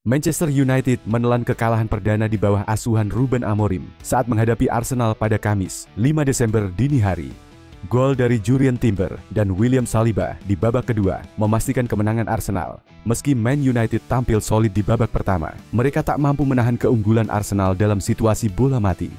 Manchester United menelan kekalahan perdana di bawah asuhan Ruben Amorim saat menghadapi Arsenal pada Kamis, 5 Desember dini hari. Gol dari Jurrien Timber dan William Saliba di babak kedua memastikan kemenangan Arsenal. Meski Man United tampil solid di babak pertama, mereka tak mampu menahan keunggulan Arsenal dalam situasi bola mati.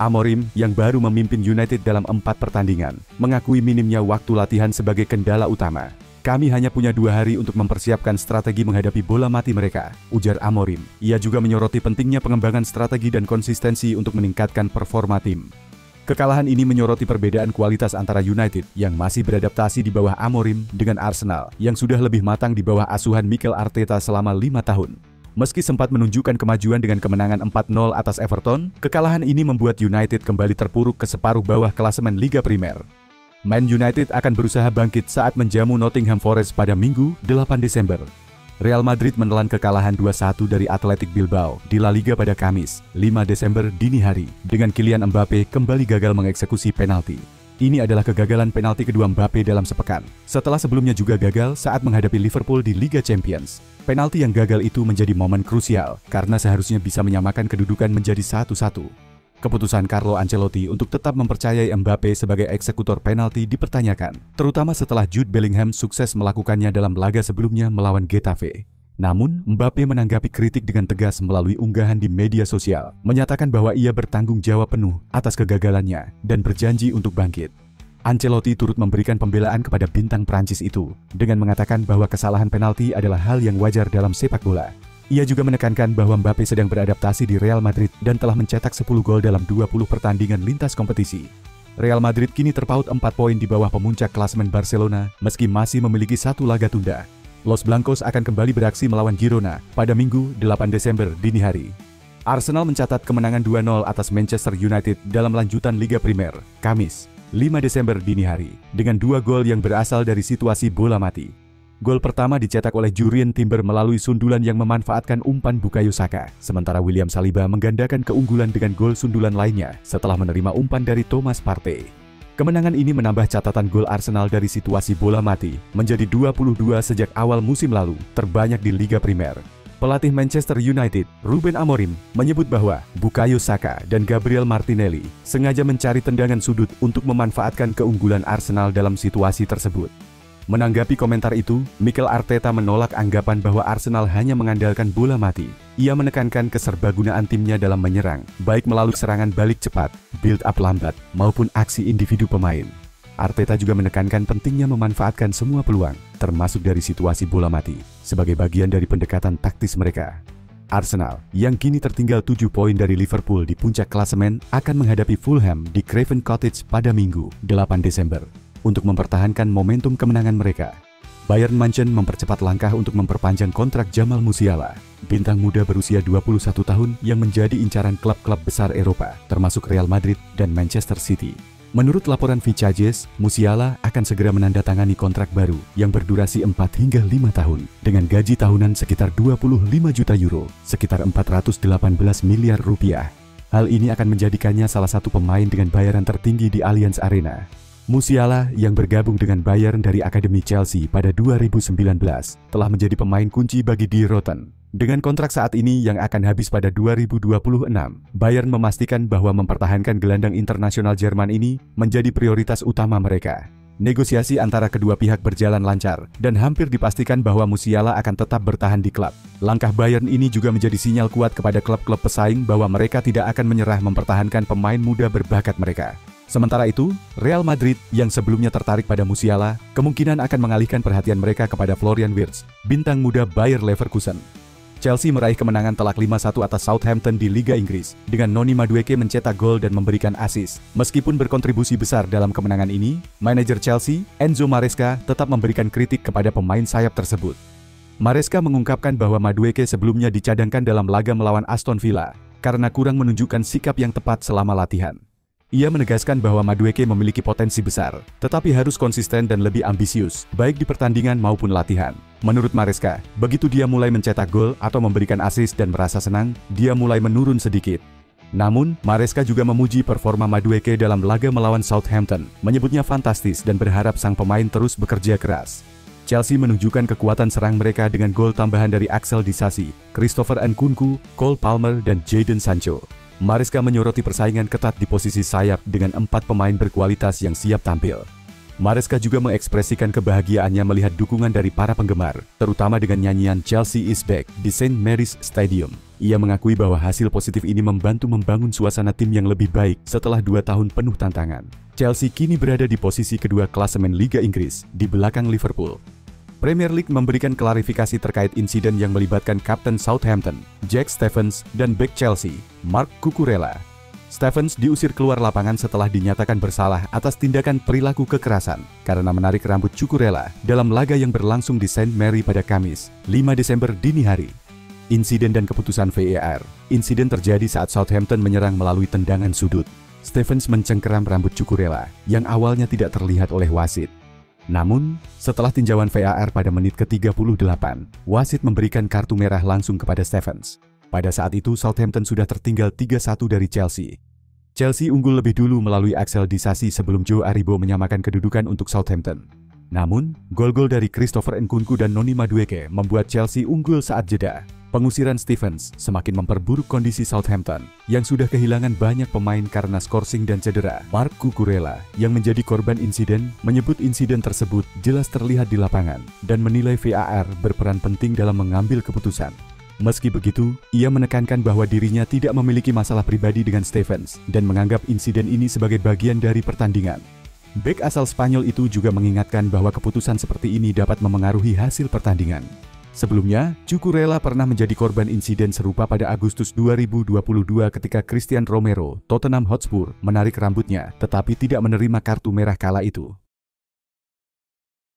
Amorim yang baru memimpin United dalam 4 pertandingan, mengakui minimnya waktu latihan sebagai kendala utama. Kami hanya punya 2 hari untuk mempersiapkan strategi menghadapi bola mati mereka, ujar Amorim. Ia juga menyoroti pentingnya pengembangan strategi dan konsistensi untuk meningkatkan performa tim. Kekalahan ini menyoroti perbedaan kualitas antara United yang masih beradaptasi di bawah Amorim dengan Arsenal yang sudah lebih matang di bawah asuhan Mikel Arteta selama 5 tahun. Meski sempat menunjukkan kemajuan dengan kemenangan 4-0 atas Everton, kekalahan ini membuat United kembali terpuruk ke separuh bawah klasemen Liga Primer. Man United akan berusaha bangkit saat menjamu Nottingham Forest pada Minggu, 8 Desember. Real Madrid menelan kekalahan 2-1 dari Athletic Bilbao di La Liga pada Kamis, 5 Desember dini hari, dengan Kylian Mbappe kembali gagal mengeksekusi penalti. Ini adalah kegagalan penalti kedua Mbappe dalam sepekan, setelah sebelumnya juga gagal saat menghadapi Liverpool di Liga Champions. Penalti yang gagal itu menjadi momen krusial karena seharusnya bisa menyamakan kedudukan menjadi 1-1. Keputusan Carlo Ancelotti untuk tetap mempercayai Mbappe sebagai eksekutor penalti dipertanyakan, terutama setelah Jude Bellingham sukses melakukannya dalam laga sebelumnya melawan Getafe. Namun, Mbappe menanggapi kritik dengan tegas melalui unggahan di media sosial, menyatakan bahwa ia bertanggung jawab penuh atas kegagalannya dan berjanji untuk bangkit. Ancelotti turut memberikan pembelaan kepada bintang Prancis itu, dengan mengatakan bahwa kesalahan penalti adalah hal yang wajar dalam sepak bola. Ia juga menekankan bahwa Mbappe sedang beradaptasi di Real Madrid dan telah mencetak 10 gol dalam 20 pertandingan lintas kompetisi. Real Madrid kini terpaut 4 poin di bawah pemuncak klasemen Barcelona meski masih memiliki 1 laga tunda. Los Blancos akan kembali beraksi melawan Girona pada Minggu, 8 Desember dini hari. Arsenal mencatat kemenangan 2-0 atas Manchester United dalam lanjutan Liga Primer, Kamis, 5 Desember dini hari, dengan 2 gol yang berasal dari situasi bola mati. Gol pertama dicetak oleh Jurrien Timber melalui sundulan yang memanfaatkan umpan Bukayo Saka, sementara William Saliba menggandakan keunggulan dengan gol sundulan lainnya setelah menerima umpan dari Thomas Partey. Kemenangan ini menambah catatan gol Arsenal dari situasi bola mati menjadi 22 sejak awal musim lalu, terbanyak di Liga Primer. Pelatih Manchester United, Ruben Amorim, menyebut bahwa Bukayo Saka dan Gabriel Martinelli sengaja mencari tendangan sudut untuk memanfaatkan keunggulan Arsenal dalam situasi tersebut. Menanggapi komentar itu, Mikel Arteta menolak anggapan bahwa Arsenal hanya mengandalkan bola mati. Ia menekankan keserbagunaan timnya dalam menyerang, baik melalui serangan balik cepat, build-up lambat, maupun aksi individu pemain. Arteta juga menekankan pentingnya memanfaatkan semua peluang, termasuk dari situasi bola mati, sebagai bagian dari pendekatan taktis mereka. Arsenal, yang kini tertinggal 7 poin dari Liverpool di puncak klasemen, akan menghadapi Fulham di Craven Cottage pada Minggu, 8 Desember. Untuk mempertahankan momentum kemenangan mereka, Bayern Munchen mempercepat langkah untuk memperpanjang kontrak Jamal Musiala, bintang muda berusia 21 tahun yang menjadi incaran klub-klub besar Eropa, termasuk Real Madrid dan Manchester City. Menurut laporan Vichages, Musiala akan segera menandatangani kontrak baru yang berdurasi 4 hingga 5 tahun, dengan gaji tahunan sekitar 25 juta euro, sekitar 418 miliar rupiah. Hal ini akan menjadikannya salah satu pemain dengan bayaran tertinggi di Allianz Arena. Musiala yang bergabung dengan Bayern dari Akademi Chelsea pada 2019 telah menjadi pemain kunci bagi Die Roten. Dengan kontrak saat ini yang akan habis pada 2026, Bayern memastikan bahwa mempertahankan gelandang internasional Jerman ini menjadi prioritas utama mereka. Negosiasi antara kedua pihak berjalan lancar dan hampir dipastikan bahwa Musiala akan tetap bertahan di klub. Langkah Bayern ini juga menjadi sinyal kuat kepada klub-klub pesaing bahwa mereka tidak akan menyerah mempertahankan pemain muda berbakat mereka. Sementara itu, Real Madrid yang sebelumnya tertarik pada Musiala, kemungkinan akan mengalihkan perhatian mereka kepada Florian Wirtz, bintang muda Bayer Leverkusen. Chelsea meraih kemenangan telak 5-1 atas Southampton di Liga Inggris, dengan Noni Madueke mencetak gol dan memberikan assist. Meskipun berkontribusi besar dalam kemenangan ini, manajer Chelsea, Enzo Maresca, tetap memberikan kritik kepada pemain sayap tersebut. Maresca mengungkapkan bahwa Madueke sebelumnya dicadangkan dalam laga melawan Aston Villa, karena kurang menunjukkan sikap yang tepat selama latihan. Ia menegaskan bahwa Madueke memiliki potensi besar, tetapi harus konsisten dan lebih ambisius, baik di pertandingan maupun latihan. Menurut Maresca, begitu dia mulai mencetak gol atau memberikan assist dan merasa senang, dia mulai menurun sedikit. Namun, Maresca juga memuji performa Madueke dalam laga melawan Southampton, menyebutnya fantastis dan berharap sang pemain terus bekerja keras. Chelsea menunjukkan kekuatan serang mereka dengan gol tambahan dari Axel Disasi, Christopher Nkunku, Cole Palmer, dan Jadon Sancho. Maresca menyoroti persaingan ketat di posisi sayap dengan 4 pemain berkualitas yang siap tampil. Maresca juga mengekspresikan kebahagiaannya melihat dukungan dari para penggemar, terutama dengan nyanyian Chelsea is back di St. Mary's Stadium. Ia mengakui bahwa hasil positif ini membantu membangun suasana tim yang lebih baik setelah 2 tahun penuh tantangan. Chelsea kini berada di posisi kedua klasemen Liga Inggris, di belakang Liverpool. Premier League memberikan klarifikasi terkait insiden yang melibatkan Kapten Southampton, Jack Stephens, dan bek Chelsea, Marc Cucurella. Stephens diusir keluar lapangan setelah dinyatakan bersalah atas tindakan perilaku kekerasan karena menarik rambut Cucurella dalam laga yang berlangsung di St. Mary pada Kamis, 5 Desember dini hari. Insiden dan keputusan VAR. Insiden terjadi saat Southampton menyerang melalui tendangan sudut. Stephens mencengkeram rambut Cucurella yang awalnya tidak terlihat oleh wasit. Namun, setelah tinjauan VAR pada menit ke-38, wasit memberikan kartu merah langsung kepada Stephens. Pada saat itu Southampton sudah tertinggal 3-1 dari Chelsea. Chelsea unggul lebih dulu melalui Axel Disasi sebelum Joe Aribo menyamakan kedudukan untuk Southampton. Namun, gol-gol dari Christopher Nkunku dan Noni Madueke membuat Chelsea unggul saat jeda. Pengusiran Stephens semakin memperburuk kondisi Southampton yang sudah kehilangan banyak pemain karena skorsing dan cedera. Marc Cucurella yang menjadi korban insiden menyebut insiden tersebut jelas terlihat di lapangan dan menilai VAR berperan penting dalam mengambil keputusan. Meski begitu, ia menekankan bahwa dirinya tidak memiliki masalah pribadi dengan Stephens dan menganggap insiden ini sebagai bagian dari pertandingan. Bek asal Spanyol itu juga mengingatkan bahwa keputusan seperti ini dapat memengaruhi hasil pertandingan. Sebelumnya, Cucurella pernah menjadi korban insiden serupa pada Agustus 2022 ketika Christian Romero, Tottenham Hotspur, menarik rambutnya tetapi tidak menerima kartu merah kala itu.